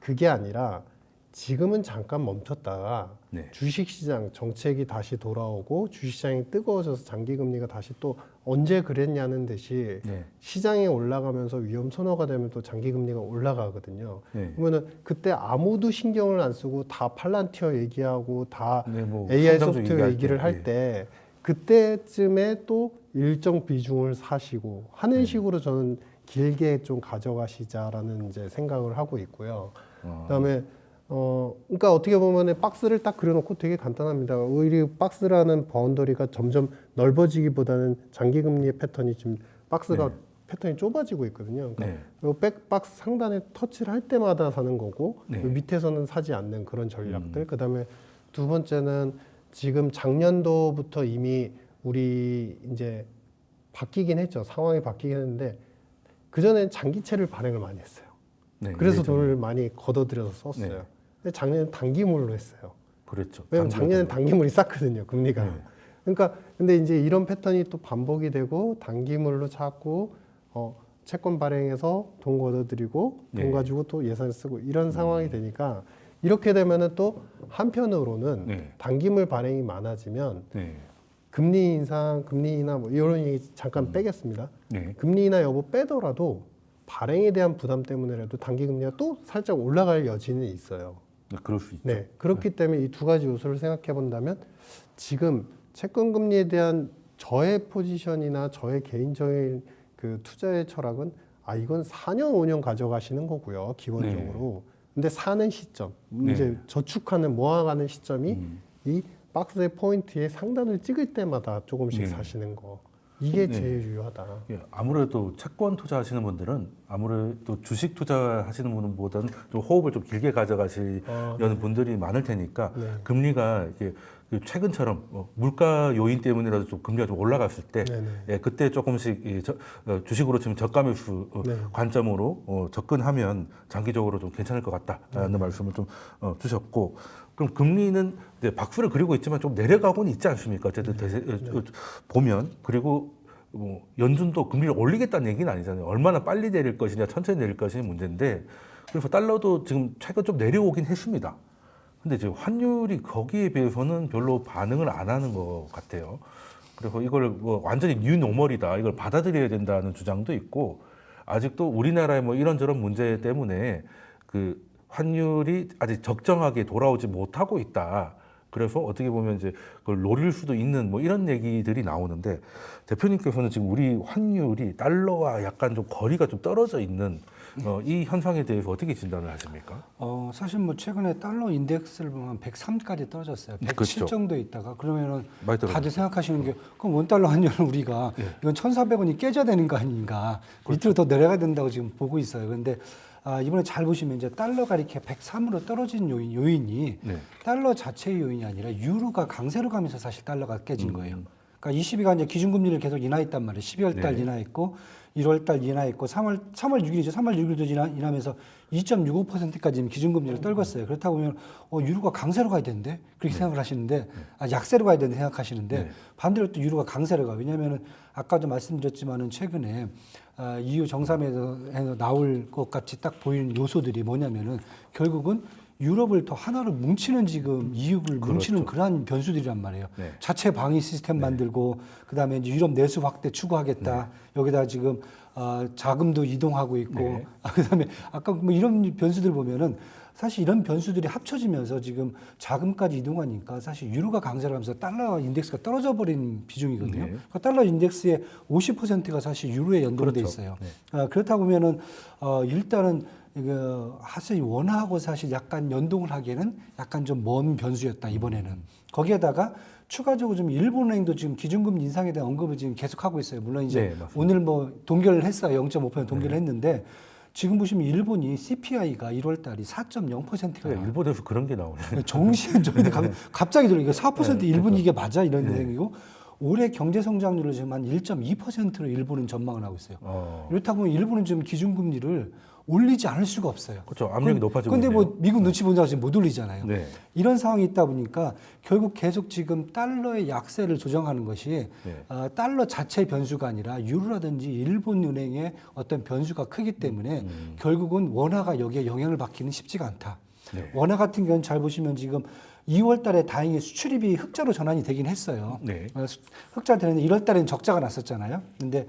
그게 아니라 지금은 잠깐 멈췄다가 주식시장 정책이 다시 돌아오고 주식시장이 뜨거워져서 장기금리가 다시 또 언제 그랬냐는 듯이 시장에 올라가면서 위험 선호가 되면 또 장기금리가 올라가거든요. 그러면은 그때 아무도 신경을 안 쓰고 다 팔란티어 얘기하고 다 뭐 AI 소프트웨어 얘기를 할 때 그때쯤에 또 일정 비중을 사시고 하는 식으로 저는 길게 좀 가져가시자라는 이제 생각을 하고 있고요. 그다음에 그러니까 어떻게 보면 박스를 딱 그려놓고 되게 간단합니다. 오히려 박스라는 바운더리가 점점 넓어지기보다는 장기금리의 패턴이 지금 박스가 패턴이 좁아지고 있거든요. 그러니까 백박스 상단에 터치를 할 때마다 사는 거고 밑에서는 사지 않는 그런 전략들. 그다음에 두 번째는 지금 작년도부터 이미 우리 이제 바뀌긴 했죠. 상황이 바뀌긴 했는데 그 전엔 장기채를 발행을 많이 했어요. 그래서 돈을 많이 걷어들여서 썼어요. 근데 작년엔 단기물로 했어요. 그랬죠. 왜냐면 작년엔 단기물이 쌌거든요, 금리가. 그러니까 근데 이제 이런 패턴이 또 반복이 되고 단기물로 찾고 채권 발행해서 돈 걷어들이고 돈 가지고 또 예산 쓰고 이런 상황이 되니까 이렇게 되면은 또 한편으로는 단기물 발행이 많아지면 금리 인상, 금리 인하 뭐 이런 얘기 잠깐 빼겠습니다. 금리 인하 여부 빼더라도 발행에 대한 부담 때문에라도 단기 금리가 또 살짝 올라갈 여지는 있어요. 그럴 수 있죠. 그렇기 때문에 이 두 가지 요소를 생각해 본다면 지금 채권 금리에 대한 저의 포지션이나 저의 개인적인 그 투자의 철학은 이건 4년, 5년 가져가시는 거고요. 기본적으로. 근데 사는 시점, 이제 저축하는 모아가는 시점이 이 박스의 포인트의 상단을 찍을 때마다 조금씩 사시는 거. 이게 제일 유효하다. 아무래도 채권 투자하시는 분들은 아무래도 주식 투자하시는 분보다는 좀 호흡을 좀 길게 가져가시려는 분들이 많을 테니까 금리가 이렇게 그 최근처럼 물가 요인 때문이라도 좀 금리가 좀 올라갔을 때 네네. 예, 그때 조금씩 주식으로 치면 저가 매수 네. 관점으로 접근하면 장기적으로 좀 괜찮을 것 같다라는 말씀을 좀 주셨고 그럼 금리는 이제 박수를 그리고 있지만 좀 내려가고는 있지 않습니까? 어쨌든 보면 그리고 연준도 금리를 올리겠다는 얘기는 아니잖아요. 얼마나 빨리 내릴 것이냐, 천천히 내릴 것이냐 문제인데 그래서 달러도 지금 최근 좀 내려오긴 했습니다. 근데 이제 환율이 거기에 비해서는 별로 반응을 안 하는 것 같아요. 그래서 이걸 뭐 완전히 뉴노멀이다, 이걸 받아들여야 된다는 주장도 있고 아직도 우리나라의 뭐 이런저런 문제 때문에 그 환율이 아직 적정하게 돌아오지 못하고 있다. 그래서 어떻게 보면 이제 그걸 노릴 수도 있는 뭐 이런 얘기들이 나오는데 대표님께서는 지금 우리 환율이 달러와 약간 좀 거리가 좀 떨어져 있는 이 현상에 대해서 어떻게 진단을 하십니까? 사실 뭐 최근에 달러 인덱스를 보면 103까지 떨어졌어요. 107 그렇죠. 정도에 있다가 그러면은 많이 떨어졌죠. 다들 생각하시는 게 그럼 원달러 환율을 우리가 이건 1,400원이 깨져야 되는 거 아닌가 밑으로 더 내려가야 된다고 지금 보고 있어요. 그런데 이번에 잘 보시면 이제 달러가 이렇게 103으로 떨어진 요인이 네. 달러 자체의 요인이 아니라 유로가 강세로 가면서 사실 달러가 깨진 거예요. 그러니까 22가 이제 기준금리를 계속 인하했단 말이에요. 12월 달 네. 인하했고 1월 달 인하했고 3월 6일이죠. 3월 6일도 인하면서 2.65%까지 지금 기준금리를 떨궜어요. 그렇다 보면 유로가 강세로 가야 되는데 그렇게 생각을 하시는데 약세로 가야 되는데 생각하시는데 반대로 또 유로가 강세로 가. 왜냐하면은 아까도 말씀드렸지만은 최근에 EU 정상회담에서 나올 것 같이 딱 보이는 요소들이 뭐냐면은 결국은 유럽을 더 하나로 뭉치는 지금 이익을 뭉치는 그러한 변수들이란 말이에요. 네. 자체 방위 시스템 만들고 그다음에 이제 유럽 내수 확대 추구하겠다. 여기다 지금 자금도 이동하고 있고 네. 그다음에 아까 뭐 이런 변수들 보면은 사실 이런 변수들이 합쳐지면서 지금 자금까지 이동하니까 사실 유로가 강세를 하면서 달러 인덱스가 떨어져 버린 비중이거든요. 네. 그러니까 달러 인덱스의 50%가 사실 유로에 연동돼 그렇죠. 있어요. 네. 그렇다 보면은 일단은 이거 사실 원화하고 사실 약간 연동을 하기에는 약간 좀 먼 변수였다 이번에는. 거기에다가 추가적으로 좀 일본은행도 지금 기준금리 인상에 대한 언급을 지금 계속하고 있어요. 물론 이제 네, 맞습니다. 오늘 뭐 동결을 했어요. 0.5% 동결을 했는데 지금 보시면 일본이 CPI가 1월 달이 4.0%가 나와요. 일본에서 그런 게 나오네요. 정신적인데 갑자기 들어 이거 4% 일본이 이게 맞아 이런 얘기고 올해 경제 성장률을 지금 한 1.2%로 일본은 전망을 하고 있어요. 이렇다 보면 일본은 지금 기준금리를 올리지 않을 수가 없어요. 그렇죠. 압력이 높아지고 근데 있네요. 뭐 미국 눈치 본다고 지금 못 올리잖아요. 네. 이런 상황이 있다 보니까 결국 계속 지금 달러의 약세를 조정하는 것이 달러 자체의 변수가 아니라 유로라든지 일본 은행의 어떤 변수가 크기 때문에 결국은 원화가 여기에 영향을 받기는 쉽지가 않다. 네. 원화 같은 경우는 잘 보시면 지금 2월 달에 다행히 수출입이 흑자로 전환이 되긴 했어요. 네. 흑자 되는데 1월 달에는 적자가 났었잖아요. 근데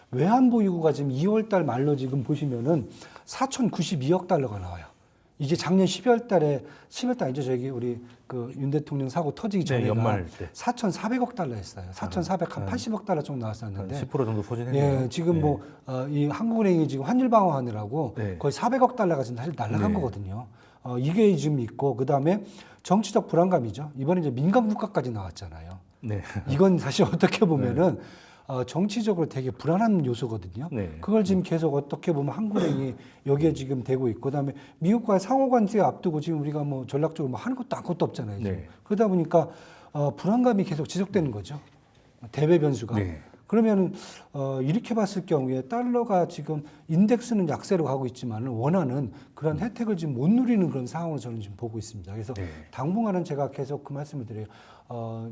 외환보유고가 지금 2월 달 말로 지금 보시면은 4,092억 달러가 나와요. 이게 작년 12월 달에 10월 달이죠. 저기 우리 그 윤 대통령 사고 터지기 전에 네, 연말 때. 4,400억 달러였어요. 4,480억 달러 정도 나왔었는데 10% 정도 소진했네요. 예, 지금 네. 뭐 이 한국은행이 지금 환율 방어하느라고 네. 거의 400억 달러가 지금 사실 날라간 네. 거거든요. 이게 지금 있고 그다음에 정치적 불안감이죠. 이번에 이제 민간 국가까지 나왔잖아요. 네. 이건 사실 어떻게 보면은 정치적으로 되게 불안한 요소거든요. 네. 그걸 지금 계속 어떻게 보면 한국은행이 여기에 지금 되고 있고, 그다음에 미국과의 상호 관계 앞두고 지금 우리가 뭐 전략적으로 뭐 하는 것도 아무것도 없잖아요. 지금. 네. 그러다 보니까 불안감이 계속 지속되는 거죠. 대외 변수가. 네. 그러면은 이렇게 봤을 경우에 달러가 지금 인덱스는 약세로 가고 있지만 원화는 그런 혜택을 지금 못 누리는 그런 상황으로 저는 지금 보고 있습니다. 그래서 네. 당분간은 제가 계속 그 말씀을 드려요.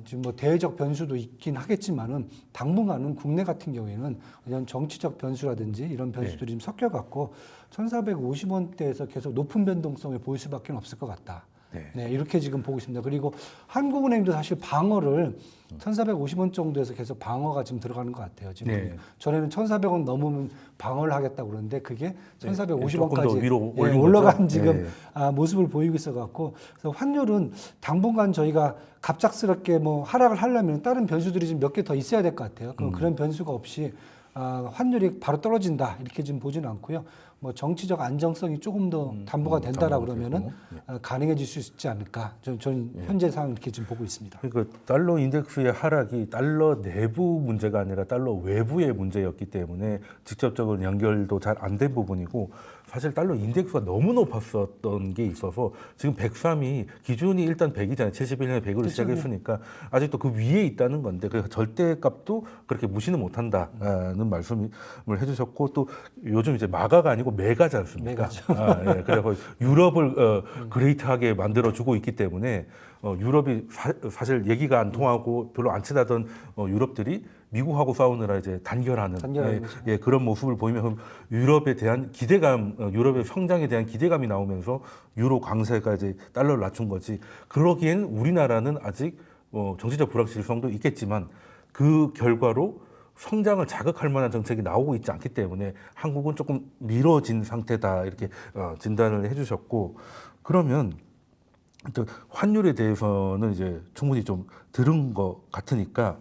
지금 뭐 대외적 변수도 있긴 하겠지만은 당분간은 국내 같은 경우에는 이런 정치적 변수라든지 이런 변수들이 좀 섞여갖고 1,450원대에서 계속 높은 변동성을 보일 수밖에 없을 것 같다. 네, 이렇게 지금 보고 있습니다. 그리고 한국은행도 사실 방어를 1,450원 정도에서 계속 방어가 지금 들어가는 것 같아요. 지금 네. 전에는 1,400원 넘으면 방어를 하겠다고 그러는데 그게 1,450원까지 조금 더 위로 올린 올라간 거죠? 지금 네. 모습을 보이고 있어갖고 그래서 환율은 당분간 저희가 갑작스럽게 뭐 하락을 하려면 다른 변수들이 좀 몇 개 더 있어야 될 것 같아요. 그럼 그런 변수가 없이 환율이 바로 떨어진다 이렇게 지금 보지는 않고요. 뭐 정치적 안정성이 조금 더 담보가 된다라 담보가 그러면은 되고, 네. 가능해질 수 있지 않을까. 저는 현재 상황 이렇게 지금 보고 있습니다. 그러니까 달러 인덱스의 하락이 달러 내부 문제가 아니라 달러 외부의 문제였기 때문에 직접적인 연결도 잘 안 된 부분이고, 사실 달러 인덱스가 너무 높았었던 게 있어서 지금 103이 기준이 일단 100이잖아요. 71년에 100으로 그렇죠. 시작했으니까 아직도 그 위에 있다는 건데, 그래서 절대값도 그렇게 무시는 못한다는 말씀을 해주셨고, 또 요즘 이제 마가가 아니고 메가지 않습니까? 메가죠. 예. 그래서 유럽을 그레이트하게 만들어주고 있기 때문에 유럽이 사실 얘기가 안 통하고 별로 안 친하던 유럽들이 미국하고 싸우느라 이제 단결하는 거죠. 그런 모습을 보이면 유럽에 대한 기대감, 유럽의 성장에 대한 기대감이 나오면서 유로 강세가 이제 달러를 낮춘 거지. 그러기엔 우리나라는 아직 정치적 불확실성도 있겠지만 그 결과로 성장을 자극할 만한 정책이 나오고 있지 않기 때문에 한국은 조금 미뤄진 상태다, 이렇게 진단을 해주셨고, 그러면 또 환율에 대해서는 이제 충분히 좀 들은 것 같으니까,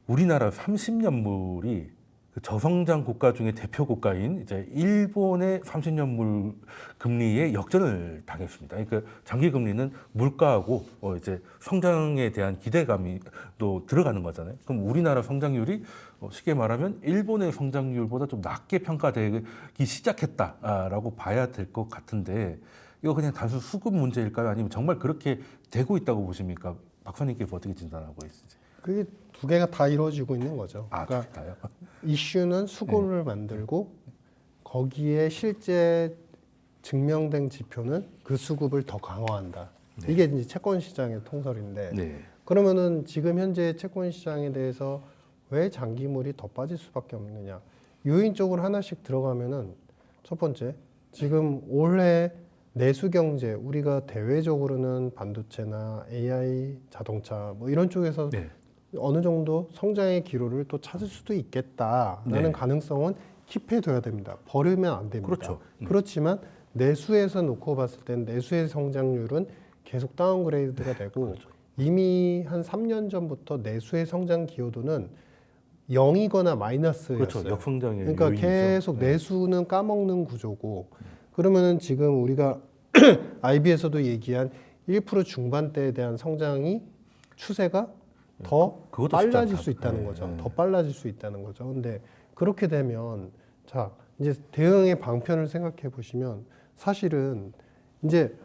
우리나라 30년물이 그 저성장 국가 중에 대표 국가인 이제 일본의 30년물 금리에 역전을 당했습니다. 그러니까 장기 금리는 물가하고 이제 성장에 대한 기대감이 또 들어가는 거잖아요. 그럼 우리나라 성장률이 쉽게 말하면 일본의 성장률보다 좀 낮게 평가되기 시작했다라고 봐야 될 것 같은데, 이거 그냥 단순 수급 문제일까요? 아니면 정말 그렇게 되고 있다고 보십니까? 박사님께서 어떻게 진단하고 있으세요? 그게 두 개가 다 이루어지고 있는 거죠. 아, 그러니까 그럴까요? 이슈는 수고를 만들고 거기에 실제 증명된 지표는 그 수급을 더 강화한다. 네. 이게 이제 채권 시장의 통설인데, 네. 그러면은 지금 현재 채권 시장에 대해서 왜 장기물이 더 빠질 수밖에 없느냐? 요인적으로 하나씩 들어가면은, 첫 번째, 지금 올해 내수 경제, 우리가 대외적으로는 반도체나 AI, 자동차 뭐 이런 쪽에서 네. 어느 정도 성장의 기로를 또 찾을 수도 있겠다라는 네. 가능성은 킵해둬야 됩니다. 버리면 안 됩니다. 그렇죠. 그렇지만 내수에서 놓고 봤을 땐 내수의 성장률은 계속 다운그레이드가 되고, 그렇죠. 이미 한 3년 전부터 내수의 성장 기여도는 0이거나 마이너스였어요. 그렇죠. 역성장의 그러니까 요인이죠. 계속 네. 내수는 까먹는 구조고, 그러면은 지금 우리가 IB에서도 얘기한 1% 중반대에 대한 성장이 추세가 더 그것도 쉽지 빨라질 않다. 수 있다는 네, 거죠. 네. 더 빨라질 수 있다는 거죠. 근데 그렇게 되면, 자, 이제 대응의 방편을 생각해 보시면, 사실은 이제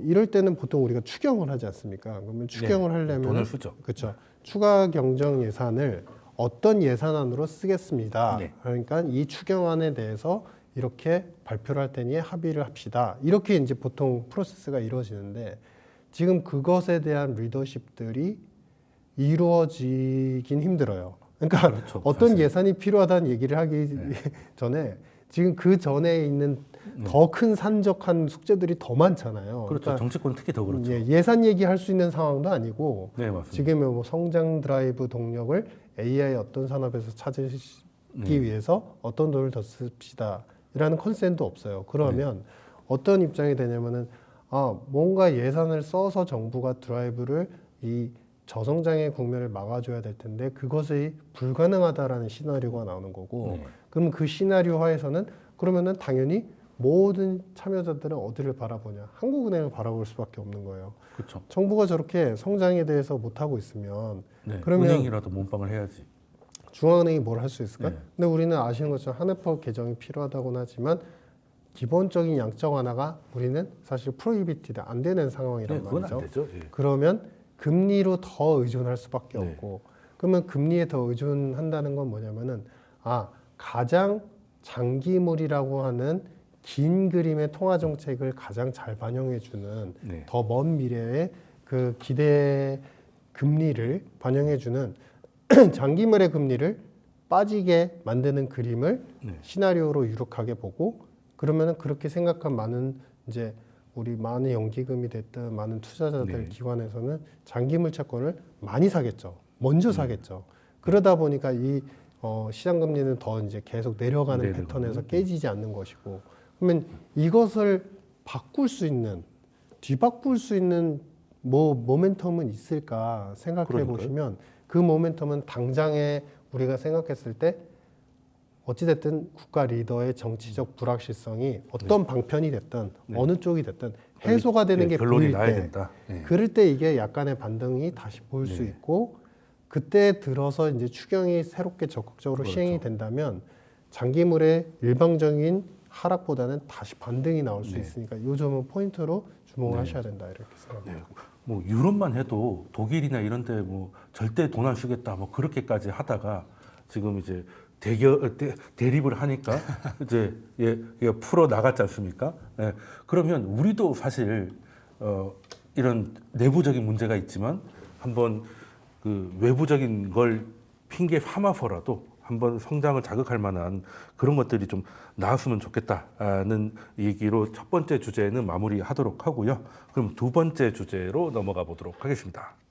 이럴 때는 보통 우리가 추경을 하지 않습니까? 그러면 추경을 하려면 돈을 쓰죠. 그렇죠. 추가 경정 예산을 어떤 예산안으로 쓰겠습니다. 네. 그러니까 이 추경안에 대해서 이렇게 발표를 할 테니 합의를 합시다. 이렇게 이제 보통 프로세스가 이루어지는데, 지금 그것에 대한 리더십들이 이루어지긴 힘들어요. 그러니까 그렇죠. 어떤 사실. 예산이 필요하다는 얘기를 하기 전에 지금 그 전에 있는 더 큰 산적한 숙제들이 더 많잖아요. 그렇죠. 그러니까 정치권 특히 더 그렇죠. 예산 얘기할 수 있는 상황도 아니고, 네, 맞습니다. 지금의 뭐 성장 드라이브 동력을 AI 어떤 산업에서 찾기 위해서 어떤 돈을 더 씁시다 이라는 컨센도 없어요. 그러면 어떤 입장이 되냐면은, 뭔가 예산을 써서 정부가 드라이브를 이 저성장의 국면을 막아줘야 될 텐데 그것이 불가능하다라는 시나리오가 나오는 거고, 네. 그럼 그 시나리오 하에서는 그러면은 당연히 모든 참여자들은 어디를 바라보냐? 한국은행을 바라볼 수밖에 없는 거예요. 그렇죠. 정부가 저렇게 성장에 대해서 못하고 있으면 네. 그러면 은행이라도 몸빵을 해야지. 중앙은행이 뭘 할 수 있을까? 네. 근데 우리는 아시는 것처럼 한해법 개정이 필요하다고는 하지만 기본적인 양적 완화가 우리는 사실 프로히비티드 안 되는 상황이란 네, 그건 말이죠. 안 되죠. 예. 그러면 금리로 더 의존할 수밖에 네. 없고, 그러면 금리에 더 의존한다는 건 뭐냐면은, 가장 장기물이라고 하는 긴 그림의 통화 정책을 가장 잘 반영해주는 네. 더 먼 미래의 그 기대 금리를 반영해주는 장기물의 금리를 빠지게 만드는 그림을 네. 시나리오로 유력하게 보고, 그러면은 그렇게 생각한 많은 이제 우리 많은 연기금이 됐든 많은 투자자들 네. 기관에서는 장기물 채권을 많이 사겠죠. 먼저 사겠죠. 그러다 보니까 이 시장 금리는 더 이제 계속 내려가는 내려가는. 패턴에서 깨지지 않는 것이고, 그러면 이것을 바꿀 수 있는, 뒤바꿀 수 있는 뭐 모멘텀은 있을까 생각해 그러니까요. 보시면, 그 모멘텀은 당장에 우리가 생각했을 때 어찌됐든 국가 리더의 정치적 불확실성이 어떤 방편이 됐든 네. 어느 쪽이 됐든 해소가 되는 예, 게 결론이 보일 나야 때 된다. 예. 그럴 때 이게 약간의 반등이 다시 보일 수 네. 있고 그때 들어서 이제 추경이 새롭게 적극적으로 그렇죠. 시행이 된다면 장기물의 일방적인 하락보다는 다시 반등이 나올 수 네. 있으니까 이 점은 포인트로 주목을 네. 하셔야 된다 이렇게 생각합니다. 네. 뭐 유럽만 해도 독일이나 이런데 뭐 절대 돈 안 쓰겠다 뭐 그렇게까지 하다가 지금 이제 대립을 하니까 이제 예, 풀어 나갔지 않습니까? 예. 그러면 우리도 사실 이런 내부적인 문제가 있지만 한번 그 외부적인 걸 핑계 삼아서라도 한번 성장을 자극할 만한 그런 것들이 좀 나왔으면 좋겠다는 얘기로 첫 번째 주제는 마무리하도록 하고요. 그럼 두 번째 주제로 넘어가 보도록 하겠습니다.